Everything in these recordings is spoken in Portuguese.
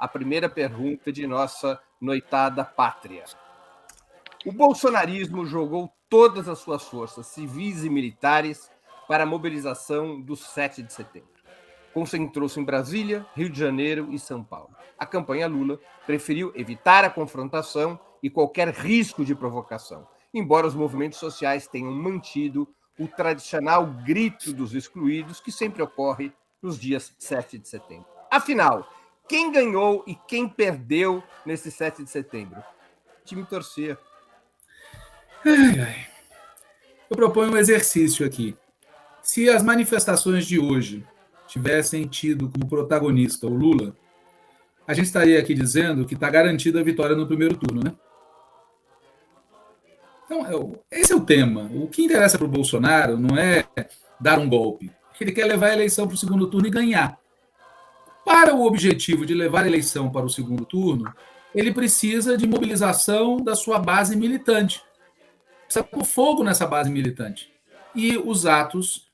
a primeira pergunta de nossa noitada pátria. O bolsonarismo jogou todas as suas forças civis e militares para a mobilização do 7 de setembro. Concentrou-se em Brasília, Rio de Janeiro e São Paulo. A campanha Lula preferiu evitar a confrontação e qualquer risco de provocação, embora os movimentos sociais tenham mantido o tradicional grito dos excluídos, que sempre ocorre nos dias 7 de setembro. Afinal, quem ganhou e quem perdeu nesse 7 de setembro? O time torcia. Eu proponho um exercício aqui. Se as manifestações de hoje tivessem tido como protagonista o Lula, a gente estaria aqui dizendo que está garantida a vitória no primeiro turno, né? Então, esse é o tema. O que interessa para o Bolsonaro não é dar um golpe. Ele quer levar a eleição para o segundo turno e ganhar. Para o objetivo de levar a eleição para o segundo turno, ele precisa de mobilização da sua base militante. Precisa pôr fogo nessa base militante. E os atos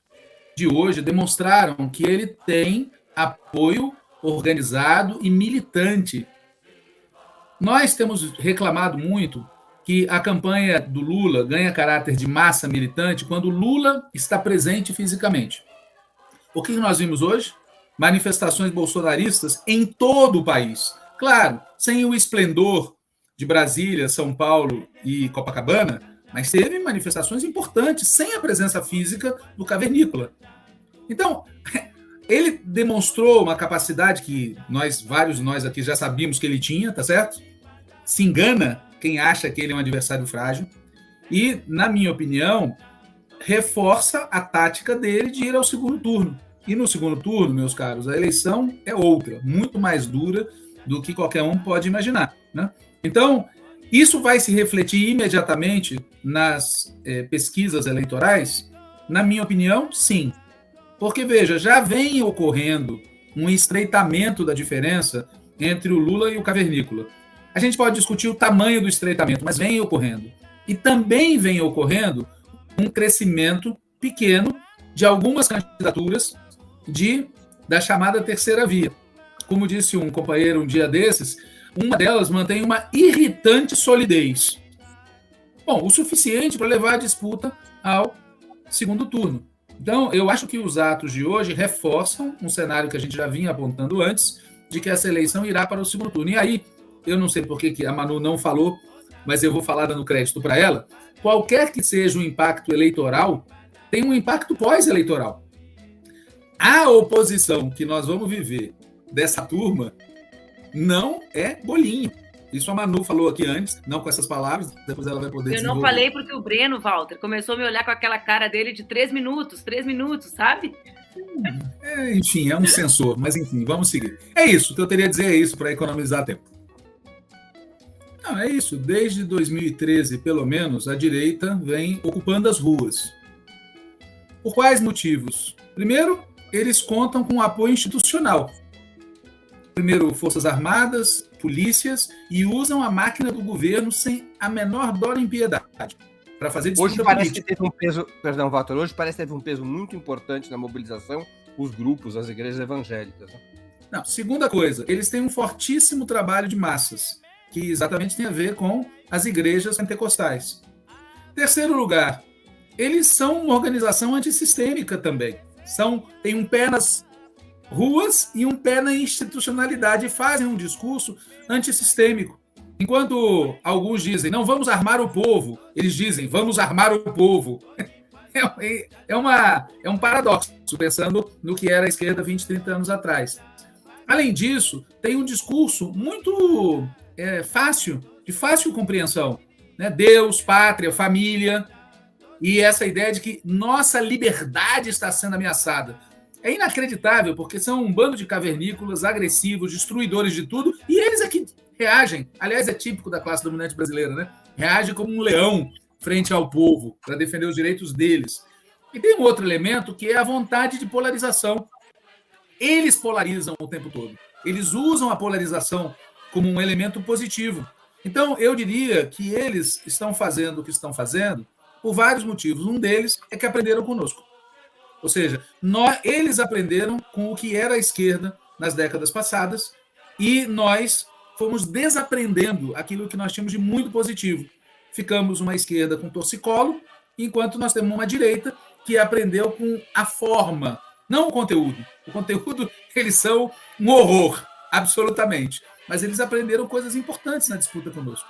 de hoje demonstraram que ele tem apoio organizado e militante. Nós temos reclamado muito que a campanha do Lula ganha caráter de massa militante quando o Lula está presente fisicamente. O que nós vimos hoje? Manifestações bolsonaristas em todo o país. Claro, sem o esplendor de Brasília, São Paulo e Copacabana, mas teve manifestações importantes sem a presença física do cavernícola. Então, ele demonstrou uma capacidade que vários de nós aqui já sabíamos que ele tinha, tá certo? Se engana quem acha que ele é um adversário frágil. E, na minha opinião, reforça a tática dele de ir ao segundo turno. E no segundo turno, meus caros, a eleição é outra, muito mais dura do que qualquer um pode imaginar, né? Então, isso vai se refletir imediatamente nas pesquisas eleitorais? Na minha opinião, sim. Porque, veja, já vem ocorrendo um estreitamento da diferença entre o Lula e o cavernícola. A gente pode discutir o tamanho do estreitamento, mas vem ocorrendo. E também vem ocorrendo um crescimento pequeno de algumas candidaturas da chamada terceira via. Como disse um companheiro um dia desses, uma delas mantém uma irritante solidez. Bom, o suficiente para levar a disputa ao segundo turno. Então, eu acho que os atos de hoje reforçam um cenário que a gente já vinha apontando antes, de que essa eleição irá para o segundo turno. E aí, eu não sei por que a Manu não falou, mas eu vou falar dando crédito para ela, qualquer que seja o impacto eleitoral, tem um impacto pós-eleitoral. A oposição que nós vamos viver dessa turma não é bolinho. Isso a Manu falou aqui antes, não com essas palavras, depois ela vai poder desenvolver. Eu não falei porque o Breno, Walter, começou a me olhar com aquela cara dele de 3 minutos, sabe? Enfim, é um censor, mas enfim, vamos seguir. É isso, o que eu teria a dizer é isso, para economizar tempo. Não, é isso, desde 2013, pelo menos, a direita vem ocupando as ruas. Por quais motivos? Primeiro, eles contam com apoio institucional. Primeiro, Forças Armadas, polícias, e usam a máquina do governo sem a menor dó nem piedade para fazer disputa política. Hoje parece política. que teve um peso, perdão, Walter, hoje parece que teve um peso muito importante na mobilização, os grupos, as igrejas evangélicas. Né? Não, segunda coisa, eles têm um fortíssimo trabalho de massas, que exatamente tem a ver com as igrejas pentecostais. Terceiro lugar, eles são uma organização antissistêmica também. Tem um pé nas ruas e um pé na institucionalidade, e fazem um discurso antissistêmico. Enquanto alguns dizem, não, vamos armar o povo, eles dizem, vamos armar o povo. É um paradoxo, pensando no que era a esquerda 20, 30 anos atrás. Além disso, tem um discurso muito de fácil compreensão. Né? Deus, pátria, família, e essa ideia de que nossa liberdade está sendo ameaçada. É inacreditável, porque são um bando de cavernícolas, agressivos, destruidores de tudo, e eles aqui reagem. Aliás, é típico da classe dominante brasileira, né? Reage como um leão frente ao povo, para defender os direitos deles. E tem um outro elemento, que é a vontade de polarização. Eles polarizam o tempo todo. Eles usam a polarização como um elemento positivo. Então, eu diria que eles estão fazendo o que estão fazendo por vários motivos. Um deles é que aprenderam conosco. Ou seja, eles aprenderam com o que era a esquerda nas décadas passadas e nós fomos desaprendendo aquilo que nós tínhamos de muito positivo. Ficamos uma esquerda com torcicolo, enquanto nós temos uma direita que aprendeu com a forma, não o conteúdo. O conteúdo, eles são um horror, absolutamente. Mas eles aprenderam coisas importantes na disputa conosco.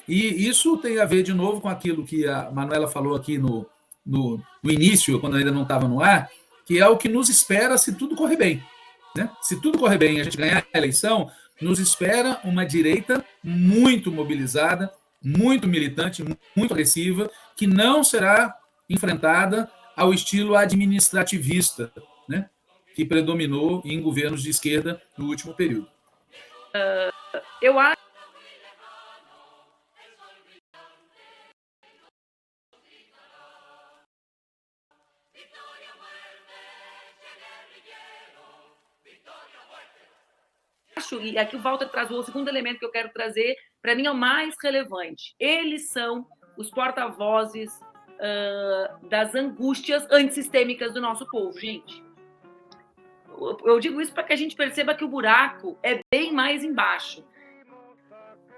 E isso tem a ver, de novo, com aquilo que a Manuela falou aqui no início, quando ainda não estava no ar, que é o que nos espera se tudo correr bem. Né? Se tudo correr bem e a gente ganhar a eleição, nos espera uma direita muito mobilizada, muito militante, muito agressiva, que não será enfrentada ao estilo administrativista, né, que predominou em governos de esquerda no último período. Eu acho e aqui o Walter traz o segundo elemento que eu quero trazer, para mim é o mais relevante. Eles são os porta-vozes das angústias antissistêmicas do nosso povo, gente. Eu digo isso para que a gente perceba que o buraco é bem mais embaixo.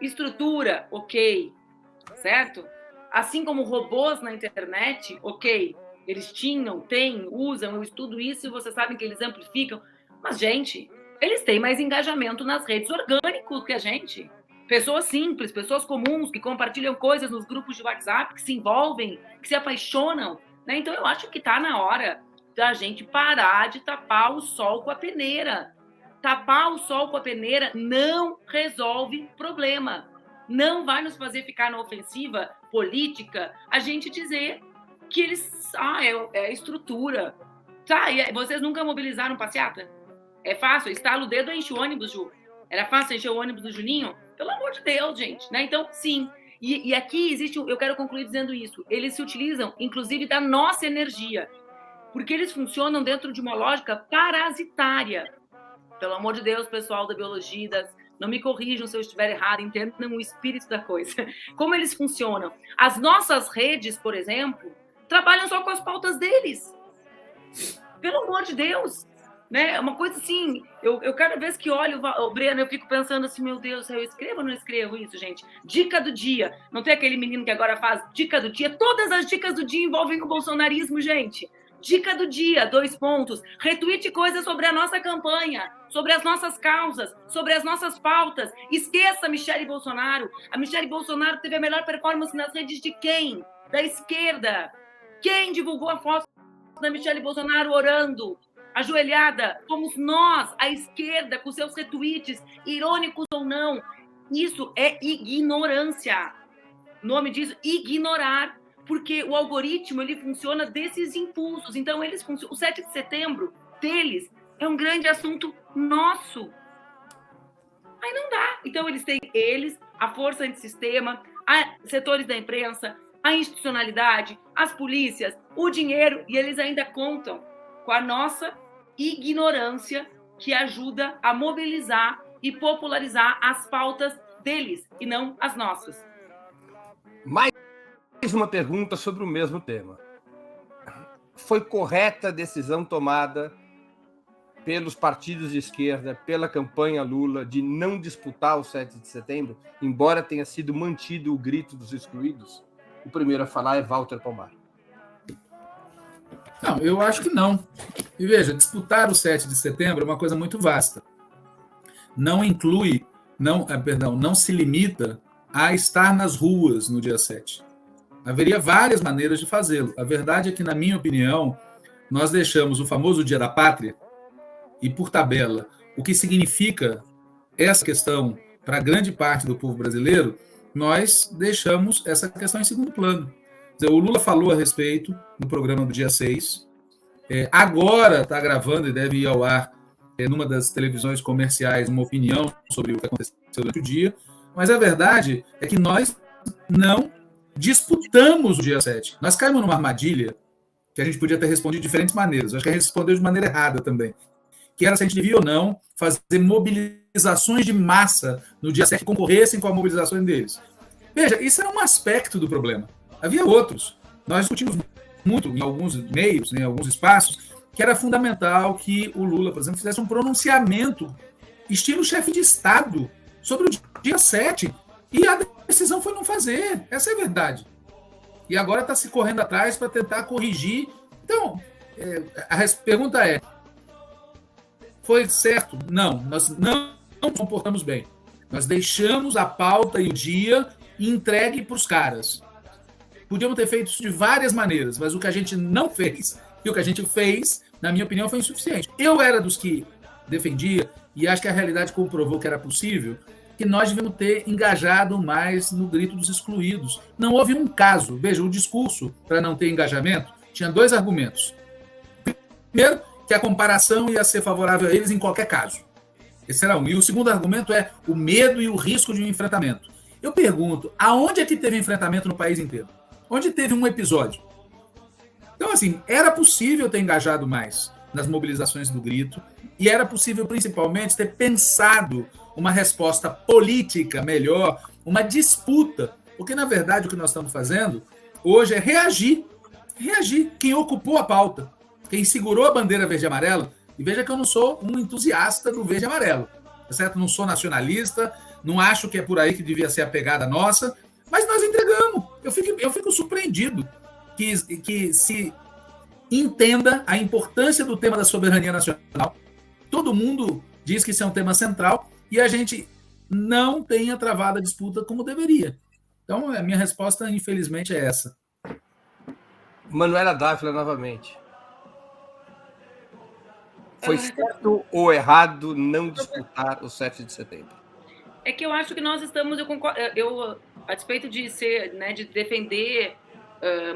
Estrutura, ok, certo? Assim como robôs na internet, ok. Eles tinham, têm, usam, eu estudo isso e vocês sabem que eles amplificam. Mas, gente, eles têm mais engajamento nas redes orgânicas que a gente. Pessoas simples, pessoas comuns, que compartilham coisas nos grupos de WhatsApp, que se envolvem, que se apaixonam. Né? Então, eu acho que está na hora da gente parar de tapar o sol com a peneira. Tapar o sol com a peneira não resolve problema. Não vai nos fazer ficar na ofensiva política a gente dizer que eles... é a estrutura. Tá, e vocês nunca mobilizaram passeata? É fácil, estala o dedo e enche o ônibus, Ju. Era fácil encher o ônibus do Juninho? Pelo amor de Deus, gente. Né? Então, sim. E aqui existe... Eu quero concluir dizendo isso. Eles se utilizam, inclusive, da nossa energia. Porque eles funcionam dentro de uma lógica parasitária. Pelo amor de Deus, pessoal da biologia, não me corrijam se eu estiver errado, entendam o espírito da coisa. Como eles funcionam? As nossas redes, por exemplo, trabalham só com as pautas deles. Pelo amor de Deus. Né? Uma coisa assim, eu cada vez que olho o Breno, eu fico pensando assim, meu Deus, eu escrevo ou não escrevo isso, gente? Dica do dia. Não tem aquele menino que agora faz dica do dia? Todas as dicas do dia envolvem o bolsonarismo, gente. Dica do dia, 2 pontos. Retweete coisas sobre a nossa campanha, sobre as nossas causas, sobre as nossas pautas. Esqueça a Michele Bolsonaro. A Michele Bolsonaro teve a melhor performance nas redes de quem? Da esquerda. Quem divulgou a foto da Michele Bolsonaro orando? Ajoelhada? Fomos nós, a esquerda, com seus retweets, irônicos ou não. Isso é ignorância. O nome disso, ignorar. Porque o algoritmo, ele funciona desses impulsos. Então, eles funcionam. O 7 de setembro deles é um grande assunto nosso. Aí não dá. Então, eles têm a força antissistema, setores da imprensa, a institucionalidade, as polícias, o dinheiro, e eles ainda contam com a nossa ignorância, que ajuda a mobilizar e popularizar as pautas deles, e não as nossas. Mais uma pergunta sobre o mesmo tema. Foi correta a decisão tomada pelos partidos de esquerda, pela campanha Lula, de não disputar o 7 de setembro, embora tenha sido mantido o grito dos excluídos? O primeiro a falar é Walter Pomar. Não, eu acho que não. E veja, disputar o 7 de setembro é uma coisa muito vasta. Não inclui, não se limita a estar nas ruas no dia 7. Haveria várias maneiras de fazê-lo. A verdade é que, na minha opinião, nós deixamos o famoso Dia da Pátria, e, por tabela, o que significa essa questão para grande parte do povo brasileiro, nós deixamos essa questão em segundo plano. Quer dizer, o Lula falou a respeito no programa do dia 6, agora está gravando e deve ir ao ar numa das televisões comerciais uma opinião sobre o que aconteceu durante o dia, mas a verdade é que nós não disputamos o dia 7. Nós caímos numa armadilha que a gente podia ter respondido de diferentes maneiras. Eu acho que a gente respondeu de maneira errada também. Que era se a gente devia ou não fazer mobilizações de massa no dia 7 que concorressem com a mobilização deles. Veja, isso era um aspecto do problema. Havia outros. Nós discutimos muito em alguns meios, em alguns espaços, que era fundamental que o Lula, por exemplo, fizesse um pronunciamento estilo chefe de Estado, sobre o dia 7. E a decisão foi não fazer. Essa é a verdade. E agora está se correndo atrás para tentar corrigir. Então, a pergunta é: foi certo? Não, nós não nos comportamos bem. Nós deixamos a pauta e o dia entregue para os caras. Podíamos ter feito isso de várias maneiras, mas o que a gente não fez e o que a gente fez, na minha opinião, foi insuficiente. Eu era dos que defendia, e acho que a realidade comprovou que era possível, que nós devemos ter engajado mais no grito dos excluídos. Não houve um caso. Veja, o discurso, para não ter engajamento, tinha 2 argumentos. Primeiro, que a comparação ia ser favorável a eles em qualquer caso. Esse era um. E o segundo argumento é o medo e o risco de um enfrentamento. Eu pergunto, aonde é que teve enfrentamento no país inteiro? Onde teve um episódio? Então, assim, era possível ter engajado mais nas mobilizações do grito e era possível, principalmente, ter pensado uma resposta política melhor, uma disputa. Porque, na verdade, o que nós estamos fazendo hoje é reagir. Reagir. Quem ocupou a pauta, quem segurou a bandeira verde e amarela, e veja que eu não sou um entusiasta do verde e amarelo, tá certo? Não sou nacionalista, não acho que é por aí que devia ser a pegada nossa, mas nós entregamos. Eu fico surpreendido que se entenda a importância do tema da soberania nacional. Todo mundo diz que isso é um tema central e a gente não tenha travado a disputa como deveria. Então, a minha resposta, infelizmente, é essa. Manuela Dávila, novamente. Foi certo ou errado não disputar o 7 de setembro? É que eu acho que nós estamos, eu concordo, a despeito de ser, né, de defender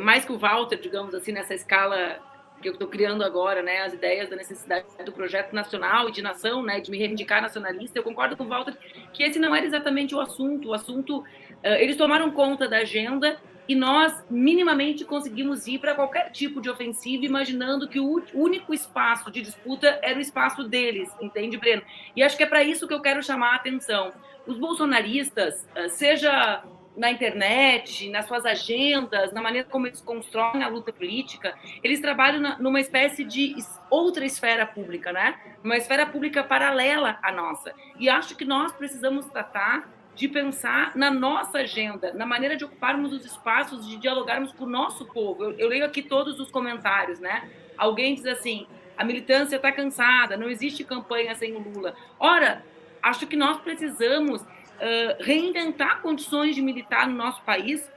mais que o Walter, digamos assim, nessa escala que eu estou criando agora, né, as ideias da necessidade do projeto nacional e de nação, né, de me reivindicar nacionalista, eu concordo com o Walter que esse não era exatamente o assunto. O assunto, eles tomaram conta da agenda e nós minimamente conseguimos ir para qualquer tipo de ofensiva, imaginando que o único espaço de disputa era o espaço deles, entende, Breno? E acho que é para isso que eu quero chamar a atenção. Os bolsonaristas, seja na internet, nas suas agendas, na maneira como eles constroem a luta política, eles trabalham numa espécie de outra esfera pública, né? Uma esfera pública paralela à nossa. E acho que nós precisamos tratar de pensar na nossa agenda, na maneira de ocuparmos os espaços, de dialogarmos com o nosso povo. Eu leio aqui todos os comentários, né? Alguém diz assim, a militância está cansada, não existe campanha sem o Lula. Ora, acho que nós precisamos reinventar condições de militar no nosso país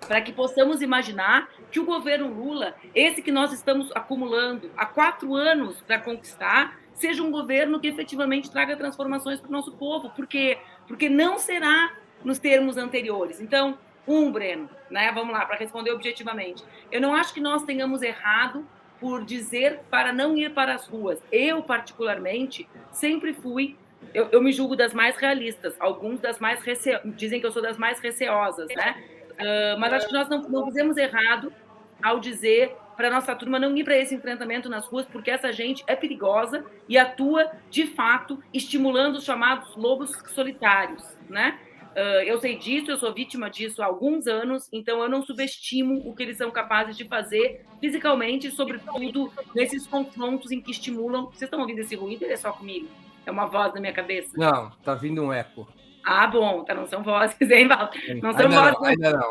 para que possamos imaginar que o governo Lula, esse que nós estamos acumulando há 4 anos para conquistar, seja um governo que efetivamente traga transformações para o nosso povo, porque não será nos termos anteriores. Então, Breno, né, vamos lá, para responder objetivamente, eu não acho que nós tenhamos errado por dizer para não ir para as ruas. Eu, particularmente, sempre fui, eu me julgo das mais realistas, alguns das mais dizem que eu sou das mais receosas, né? Mas acho que nós não fizemos errado ao dizer para a nossa turma não ir para esse enfrentamento nas ruas, porque essa gente é perigosa e atua, de fato, estimulando os chamados lobos solitários, né? Eu sei disso, eu sou vítima disso há alguns anos, então eu não subestimo o que eles são capazes de fazer fisicamente, sobretudo nesses confrontos em que estimulam... Vocês estão ouvindo esse ruído? Ele é só comigo? É uma voz na minha cabeça? Não, está vindo um eco. Ah, bom, tá, não são vozes, hein, Walter? Não são vozes.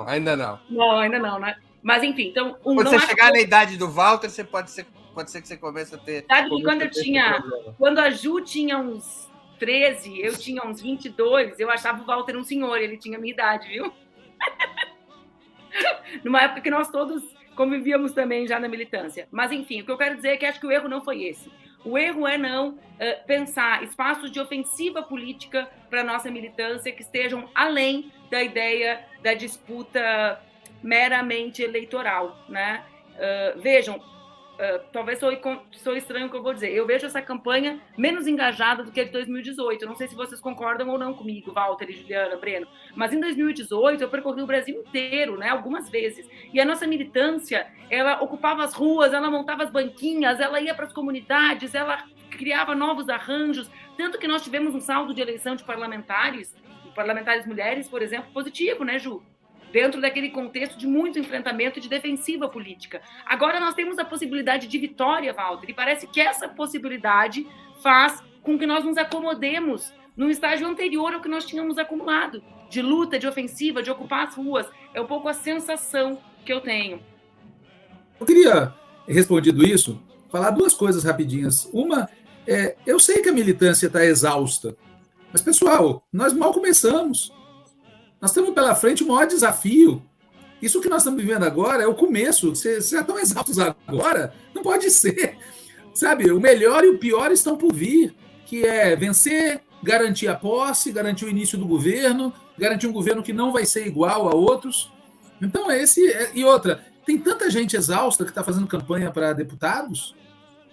Ainda não. Não, ainda não, né? Mas, enfim, então... Quando você chegar na idade do Walter, pode ser que você comece a ter... Sabe que quando a Ju tinha uns 13, eu tinha uns 22, eu achava o Walter um senhor, ele tinha a minha idade, viu? Numa época que nós todos convivíamos também já na militância. Mas, enfim, o que eu quero dizer é que acho que o erro não foi esse. O erro é não pensar espaços de ofensiva política para a nossa militância que estejam além da ideia da disputa meramente eleitoral, né? Vejam, talvez sou estranho o que eu vou dizer, eu vejo essa campanha menos engajada do que a de 2018, eu não sei se vocês concordam ou não comigo, Walter e Juliana, Breno, mas em 2018 eu percorri o Brasil inteiro, né, algumas vezes, e a nossa militância, ela ocupava as ruas, ela montava as banquinhas, ela ia para as comunidades, ela criava novos arranjos, tanto que nós tivemos um saldo de eleição de parlamentares mulheres, por exemplo, positivo, né, Ju? Dentro daquele contexto de muito enfrentamento e de defensiva política. Agora nós temos a possibilidade de vitória, Walter, e parece que essa possibilidade faz com que nós nos acomodemos no estágio anterior ao que nós tínhamos acumulado, de luta, de ofensiva, de ocupar as ruas. É um pouco a sensação que eu tenho. Eu queria, respondido isso, falar duas coisas rapidinhas. Uma, eu sei que a militância está exausta, mas, pessoal, nós mal começamos. Nós temos pela frente o maior desafio. Isso que nós estamos vivendo agora é o começo. Vocês já estão exaustos agora? Não pode ser. Sabe, o melhor e o pior estão por vir, que é vencer, garantir a posse, garantir o início do governo, garantir um governo que não vai ser igual a outros. Então, e outra, tem tanta gente exausta que está fazendo campanha para deputados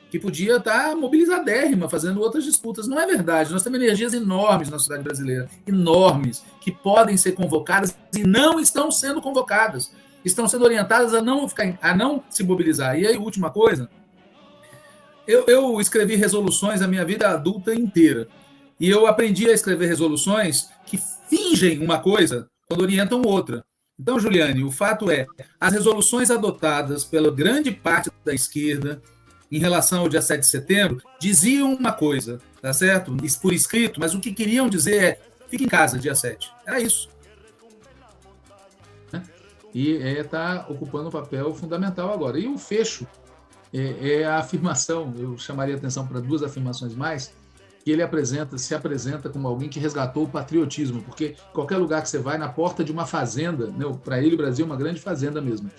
que podia estar mobilizadérrima, fazendo outras disputas. Não é verdade. Nós temos energias enormes na sociedade brasileira, enormes, que podem ser convocadas e não estão sendo convocadas. Estão sendo orientadas a não se mobilizar. E aí, última coisa, eu escrevi resoluções a minha vida adulta inteira. E eu aprendi a escrever resoluções que fingem uma coisa quando orientam outra. Então, Juliane, o fato é, as resoluções adotadas pela grande parte da esquerda em relação ao dia 7 de setembro diziam uma coisa, tá certo? Por escrito, mas o que queriam dizer é, fique em casa dia 7. Era isso. E está ocupando um papel fundamental agora. E o fecho é a afirmação, eu chamaria a atenção para duas afirmações mais, que ele se apresenta como alguém que resgatou o patriotismo, porque qualquer lugar que você vai, na porta de uma fazenda, né, para ele o Brasil é uma grande fazenda mesmo,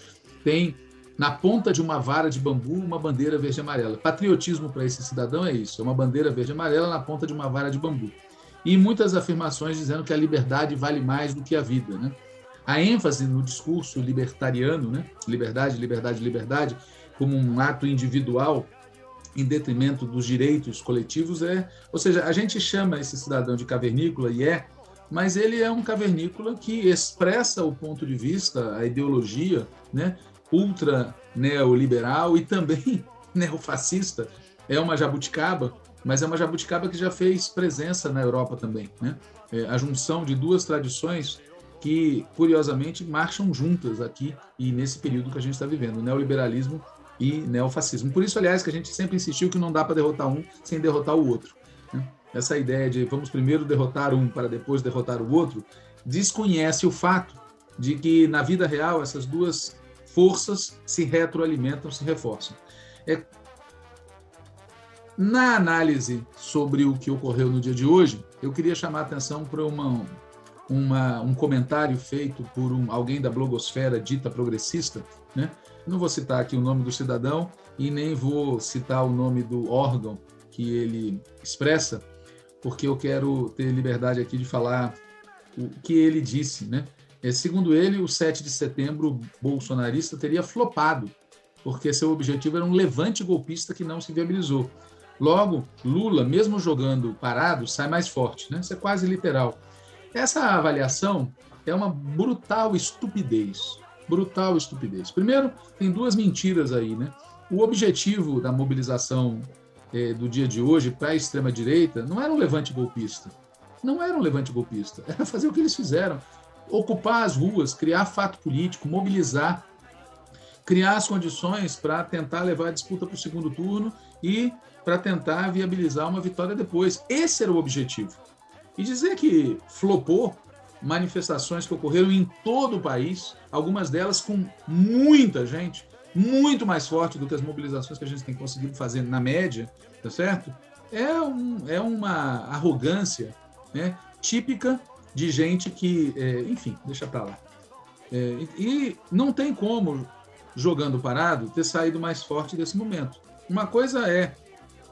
tem na ponta de uma vara de bambu uma bandeira verde e amarela. Patriotismo para esse cidadão é isso, é uma bandeira verde e amarela na ponta de uma vara de bambu. E muitas afirmações dizendo que a liberdade vale mais do que a vida, né? A ênfase no discurso libertariano, né? Liberdade, liberdade, liberdade, como um ato individual em detrimento dos direitos coletivos, ou seja, a gente chama esse cidadão de cavernícola, mas ele é um cavernícola que expressa o ponto de vista, a ideologia, né, ultra neoliberal e também neofascista. É uma jabuticaba, mas é uma jabuticaba que já fez presença na Europa também, né? A junção de duas tradições que, curiosamente, marcham juntas aqui e nesse período que a gente está vivendo, o neoliberalismo e neofascismo. Por isso, aliás, que a gente sempre insistiu que não dá para derrotar um sem derrotar o outro, né? Essa ideia de vamos primeiro derrotar um para depois derrotar o outro desconhece o fato de que, na vida real, essas duas forças se retroalimentam, se reforçam. Na análise sobre o que ocorreu no dia de hoje, eu queria chamar a atenção para um comentário feito por alguém da blogosfera dita progressista, né? Não vou citar aqui o nome do cidadão e nem vou citar o nome do órgão que ele expressa, porque eu quero ter liberdade aqui de falar o que ele disse, né? Segundo ele, o 7 de setembro bolsonarista teria flopado, porque seu objetivo era um levante golpista que não se viabilizou. Logo, Lula, mesmo jogando parado, sai mais forte, né? Isso é quase literal. Essa avaliação é uma brutal estupidez. Brutal estupidez. Primeiro, tem duas mentiras aí, né? O objetivo da mobilização do dia de hoje para a extrema-direita não era um levante golpista. Não era um levante golpista. Era fazer o que eles fizeram. Ocupar as ruas, criar fato político, mobilizar, criar as condições para tentar levar a disputa para o segundo turno e para tentar viabilizar uma vitória depois. Esse era o objetivo. E dizer que flopou manifestações que ocorreram em todo o país, algumas delas com muita gente, muito mais forte do que as mobilizações que a gente tem conseguido fazer na média, tá certo? É uma arrogância, né, típica de gente que, enfim, deixa para lá. E não tem como, jogando parado, ter saído mais forte desse momento. Uma coisa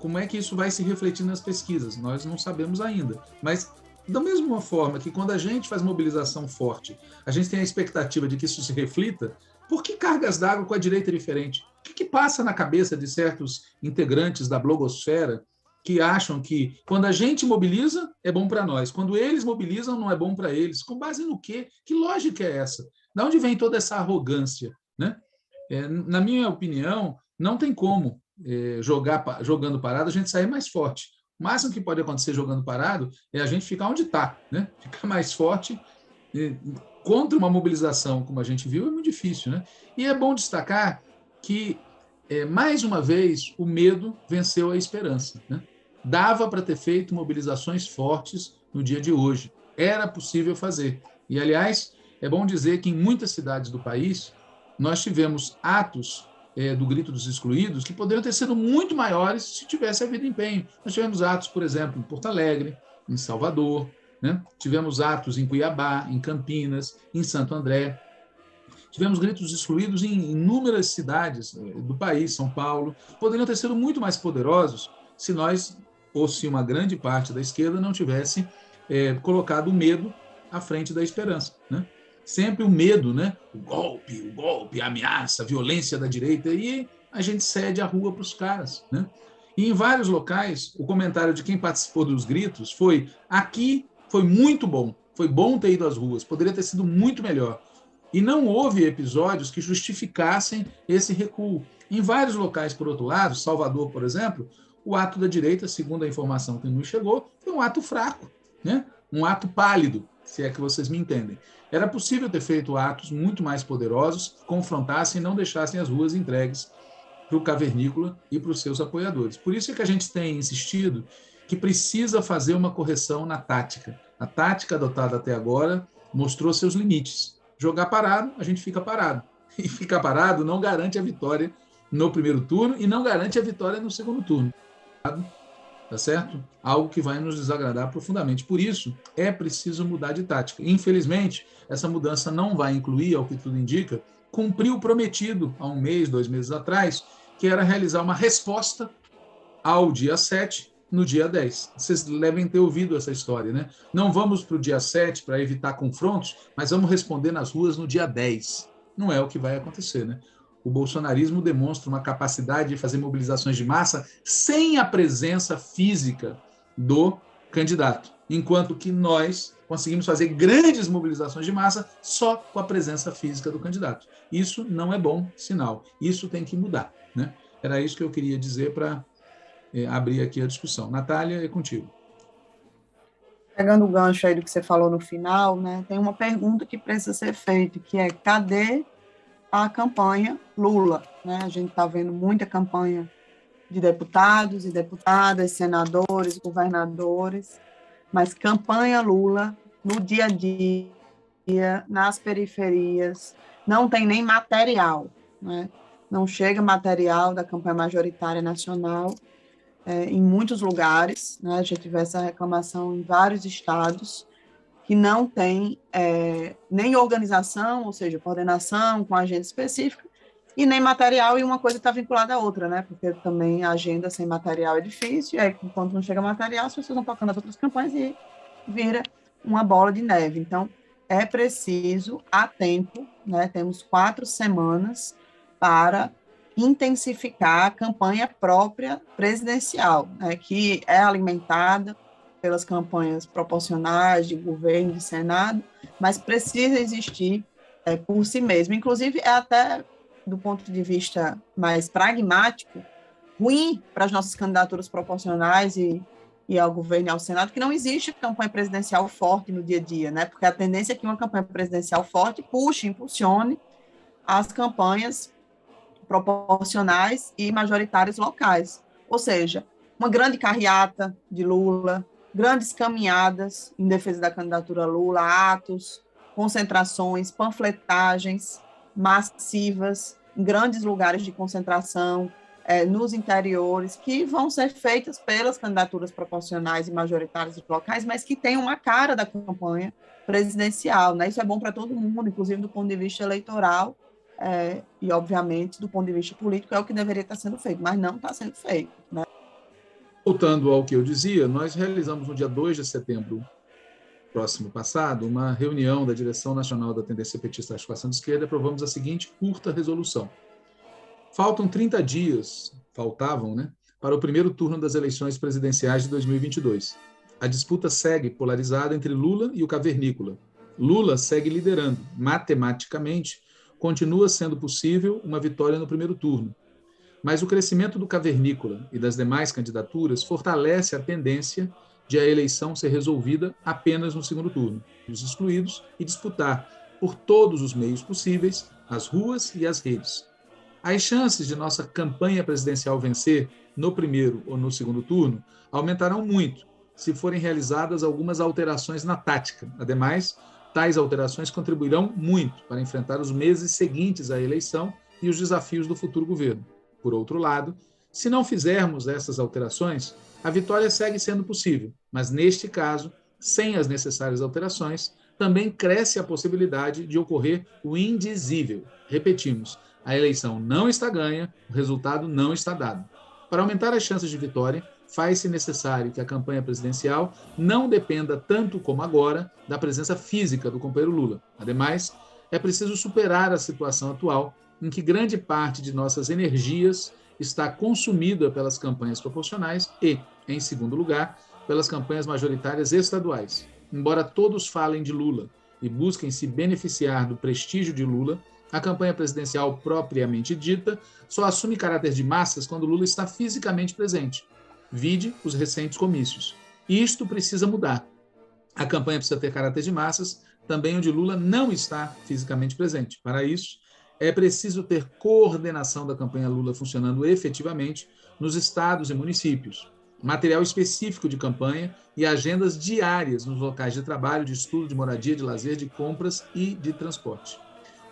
como é que isso vai se refletir nas pesquisas? Nós não sabemos ainda. Mas, da mesma forma que quando a gente faz mobilização forte, a gente tem a expectativa de que isso se reflita, por que cargas d'água com a direita é diferente? O que passa na cabeça de certos integrantes da blogosfera que acham que quando a gente mobiliza, é bom para nós. Quando eles mobilizam, não é bom para eles. Com base no quê? Que lógica é essa? De onde vem toda essa arrogância, né? Na minha opinião, não tem como jogando parado a gente sair mais forte. O máximo que pode acontecer jogando parado é a gente ficar onde está, né? Ficar mais forte contra uma mobilização, como a gente viu, é muito difícil, né? E é bom destacar que, mais uma vez, o medo venceu a esperança, né? Dava para ter feito mobilizações fortes no dia de hoje. Era possível fazer. E, aliás, é bom dizer que em muitas cidades do país nós tivemos atos do Grito dos Excluídos que poderiam ter sido muito maiores se tivesse havido empenho. Nós tivemos atos, por exemplo, em Porto Alegre, em Salvador, né? Tivemos atos em Cuiabá, em Campinas, em Santo André. Tivemos gritos excluídos em inúmeras cidades do país, São Paulo. Poderiam ter sido muito mais poderosos se nós, ou se uma grande parte da esquerda não tivesse colocado o medo à frente da esperança, né? Sempre o medo, né? O golpe, a ameaça, a violência da direita, e a gente cede a rua para os caras, né? E em vários locais, o comentário de quem participou dos gritos foi: aqui foi muito bom, foi bom ter ido às ruas, poderia ter sido muito melhor. E não houve episódios que justificassem esse recuo. Em vários locais, por outro lado, Salvador, por exemplo, o ato da direita, segundo a informação que nos chegou, foi um ato fraco, né? Um ato pálido, se é que vocês me entendem. Era possível ter feito atos muito mais poderosos, que confrontassem e não deixassem as ruas entregues para o cavernícola e para os seus apoiadores. Por isso é que a gente tem insistido que precisa fazer uma correção na tática. A tática adotada até agora mostrou seus limites. Jogar parado, a gente fica parado. E ficar parado não garante a vitória no primeiro turno e não garante a vitória no segundo turno. Tá certo? Algo que vai nos desagradar profundamente. Por isso, é preciso mudar de tática. Infelizmente, essa mudança não vai incluir, ao que tudo indica, cumprir o prometido há 1 mês, 2 meses atrás, que era realizar uma resposta ao dia 7, no dia 10. Vocês devem ter ouvido essa história, né? Não vamos para o dia 7 para evitar confrontos, mas vamos responder nas ruas no dia 10. Não é o que vai acontecer, né? O bolsonarismo demonstra uma capacidade de fazer mobilizações de massa sem a presença física do candidato, enquanto que nós conseguimos fazer grandes mobilizações de massa só com a presença física do candidato. Isso não é bom sinal. Isso tem que mudar, né? Era isso que eu queria dizer para abrir aqui a discussão. Natália, é contigo. Pegando o gancho aí do que você falou no final, né, tem uma pergunta que precisa ser feita, que é: cadê a campanha Lula? Né? A gente está vendo muita campanha de deputados e deputadas, senadores, governadores, mas campanha Lula no dia a dia, nas periferias, não tem nem material, né? Não chega material da campanha majoritária nacional em muitos lugares, né? Já tive essa reclamação em vários estados, que não tem nem organização, ou seja, coordenação com agenda específica, e nem material, e uma coisa está vinculada à outra, né? Porque também a agenda sem material é difícil, e aí, enquanto não chega material, as pessoas vão tocando as outras campanhas e vira uma bola de neve. Então, é preciso, há tempo, né? Temos 4 semanas para intensificar a campanha própria presidencial, né? Que é alimentada pelas campanhas proporcionais de governo, de Senado, mas precisa existir por si mesmo. Inclusive, é até, do ponto de vista mais pragmático, ruim para as nossas candidaturas proporcionais e ao governo e ao Senado, que não existe campanha presidencial forte no dia a dia, né? Porque a tendência é que uma campanha presidencial forte impulsione as campanhas proporcionais e majoritárias locais. Ou seja, uma grande carreata de Lula, grandes caminhadas em defesa da candidatura Lula, atos, concentrações, panfletagens massivas em grandes lugares de concentração, nos interiores, que vão ser feitas pelas candidaturas proporcionais e majoritárias locais, mas que têm uma cara da campanha presidencial, né? Isso é bom para todo mundo, inclusive do ponto de vista eleitoral, e, obviamente, do ponto de vista político, é o que deveria estar sendo feito, mas não está sendo feito, né? Voltando ao que eu dizia, nós realizamos no dia 2 de setembro próximo passado uma reunião da Direção Nacional da Tendência Petista da Articulação de Esquerda e aprovamos a seguinte curta resolução. Faltavam, né, para o primeiro turno das eleições presidenciais de 2022. A disputa segue polarizada entre Lula e o cavernícola. Lula segue liderando. Matematicamente, continua sendo possível uma vitória no primeiro turno. Mas o crescimento do cavernícola e das demais candidaturas fortalece a tendência de a eleição ser resolvida apenas no segundo turno, dos excluídos, e disputar, por todos os meios possíveis, as ruas e as redes. as chances de nossa campanha presidencial vencer no primeiro ou no segundo turno aumentarão muito se forem realizadas algumas alterações na tática. Ademais, tais alterações contribuirão muito para enfrentar os meses seguintes à eleição e os desafios do futuro governo. Por outro lado, se não fizermos essas alterações, a vitória segue sendo possível, mas neste caso, sem as necessárias alterações, também cresce a possibilidade de ocorrer o indizível. Repetimos, a eleição não está ganha, o resultado não está dado. Para aumentar as chances de vitória, faz-se necessário que a campanha presidencial não dependa tanto como agora da presença física do companheiro Lula. Ademais, é preciso superar a situação atual em que grande parte de nossas energias está consumida pelas campanhas proporcionais e, em segundo lugar, pelas campanhas majoritárias estaduais. Embora todos falem de Lula e busquem se beneficiar do prestígio de Lula, a campanha presidencial propriamente dita só assume caráter de massas quando Lula está fisicamente presente. Vide os recentes comícios. E isto precisa mudar. A campanha precisa ter caráter de massas, também onde Lula não está fisicamente presente. Para isso, é preciso ter coordenação da campanha Lula funcionando efetivamente nos estados e municípios, material específico de campanha e agendas diárias nos locais de trabalho, de estudo, de moradia, de lazer, de compras e de transporte.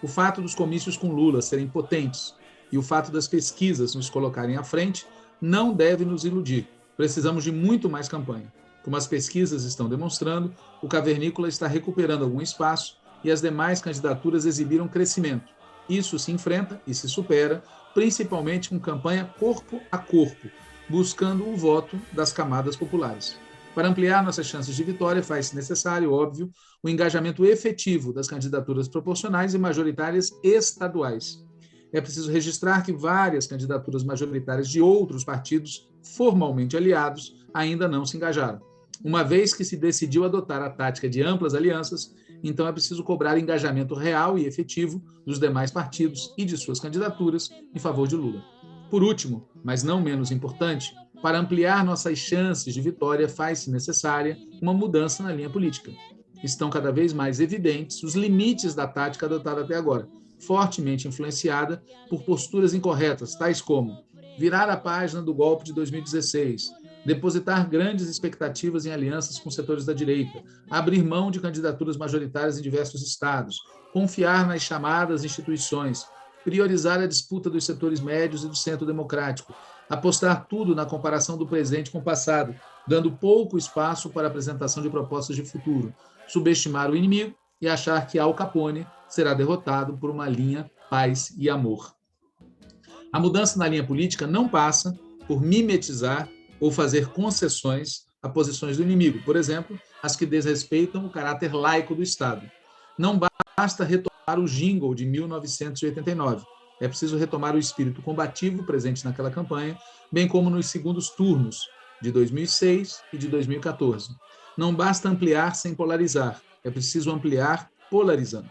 O fato dos comícios com Lula serem potentes e o fato das pesquisas nos colocarem à frente não deve nos iludir. Precisamos de muito mais campanha. Como as pesquisas estão demonstrando, o cavernícola está recuperando algum espaço e as demais candidaturas exibiram crescimento. Isso se enfrenta e se supera, principalmente com campanha corpo a corpo, buscando o voto das camadas populares. Para ampliar nossas chances de vitória, faz-se necessário, óbvio, o engajamento efetivo das candidaturas proporcionais e majoritárias estaduais. É preciso registrar que várias candidaturas majoritárias de outros partidos formalmente aliados ainda não se engajaram. Uma vez que se decidiu adotar a tática de amplas alianças, então é preciso cobrar engajamento real e efetivo dos demais partidos e de suas candidaturas em favor de Lula. Por último, mas não menos importante, para ampliar nossas chances de vitória, faz-se necessária uma mudança na linha política. Estão cada vez mais evidentes os limites da tática adotada até agora, fortemente influenciada por posturas incorretas, tais como virar a página do golpe de 2016, depositar grandes expectativas em alianças com setores da direita, abrir mão de candidaturas majoritárias em diversos estados, confiar nas chamadas instituições, priorizar a disputa dos setores médios e do centro democrático, apostar tudo na comparação do presente com o passado, dando pouco espaço para a apresentação de propostas de futuro, subestimar o inimigo e achar que Al Capone será derrotado por uma linha paz e amor. A mudança na linha política não passa por mimetizar ou fazer concessões a posições do inimigo, por exemplo, as que desrespeitam o caráter laico do Estado. Não basta retomar o jingle de 1989. É preciso retomar o espírito combativo presente naquela campanha, bem como nos segundos turnos de 2006 e de 2014. Não basta ampliar sem polarizar. É preciso ampliar polarizando.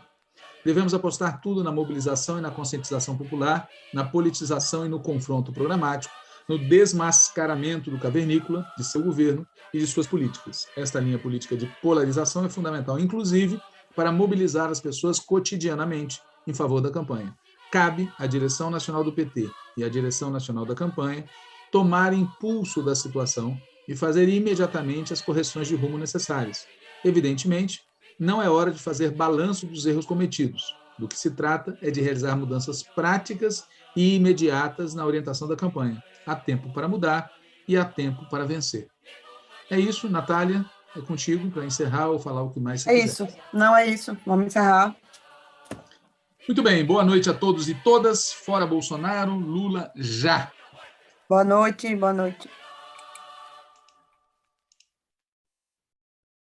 Devemos apostar tudo na mobilização e na conscientização popular, na politização e no confronto programático, no desmascaramento do cavernícola, de seu governo e de suas políticas. Esta linha política de polarização é fundamental, inclusive, para mobilizar as pessoas cotidianamente em favor da campanha. Cabe à direção nacional do PT e à direção nacional da campanha tomar impulso da situação e fazer imediatamente as correções de rumo necessárias. Evidentemente, não é hora de fazer balanço dos erros cometidos. Do que se trata é de realizar mudanças práticas e imediatas na orientação da campanha. Há tempo para mudar e há tempo para vencer. É isso, Natália, é contigo para encerrar ou falar o que mais você quiser. É isso, não é isso, vamos encerrar. Muito bem, boa noite a todos e todas. Fora Bolsonaro, Lula já. Boa noite, boa noite.